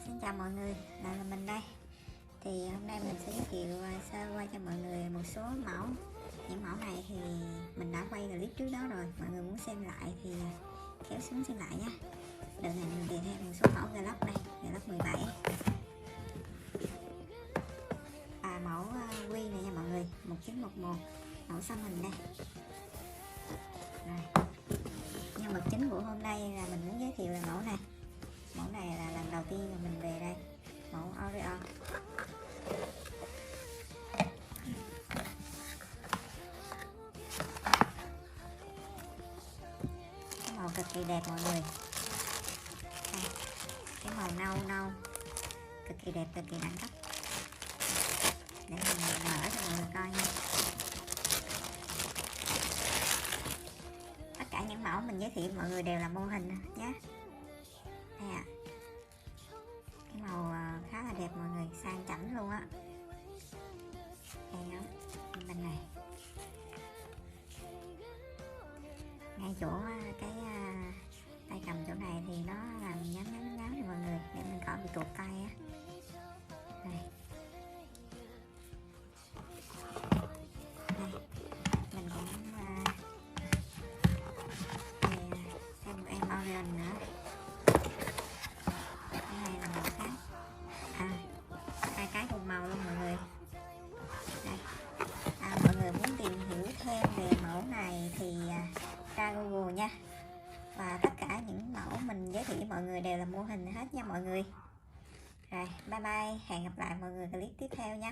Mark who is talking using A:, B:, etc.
A: Xin chào mọi người, lại là mình đây. Thì hôm nay mình sẽ giới thiệu sơ qua cho mọi người một số mẫu. Những mẫu này thì mình đã quay clip trước đó rồi, mọi người muốn xem lại thì kéo xuống xem lại nhé. Đợt này mình tìm thêm một số mẫu Galox đây, Galox 17 mẫu Quy này nha mọi người, 1911, mẫu xăm hình đây. Rồi, nhân vật chính của hôm nay là mình muốn giới thiệu là mẫu này. Mẫu này là lần đầu tiên mà mình về đây, mẫu Oreo. Cái màu cực kỳ đẹp mọi người. Đây, cái màu nâu nâu cực kỳ đẹp, cực kỳ đẳng cấp. Để mình mở cho mọi người coi nha. Tất cả những mẫu mình giới thiệu mọi người đều là mô hình nhé. Đây ạ. Cái màu khá là đẹp mọi người, sang chảnh luôn á. Đây đó, bên này ngay chỗ cái tay cầm chỗ này thì nó làm nhám này mọi người, để mình khỏi bị tuột tay á. Đây. Đây, mình cũng thêm một em Orion nữa. Cái này là màu khác, hai cái cùng màu luôn mọi người. Đây. Mọi người muốn tìm hiểu thêm về mẫu này thì ra Google nha. Và tất cả những mẫu mình giới thiệu với mọi người đều là mô hình hết nha mọi người. Rồi, bye bye, hẹn gặp lại mọi người clip tiếp theo nha.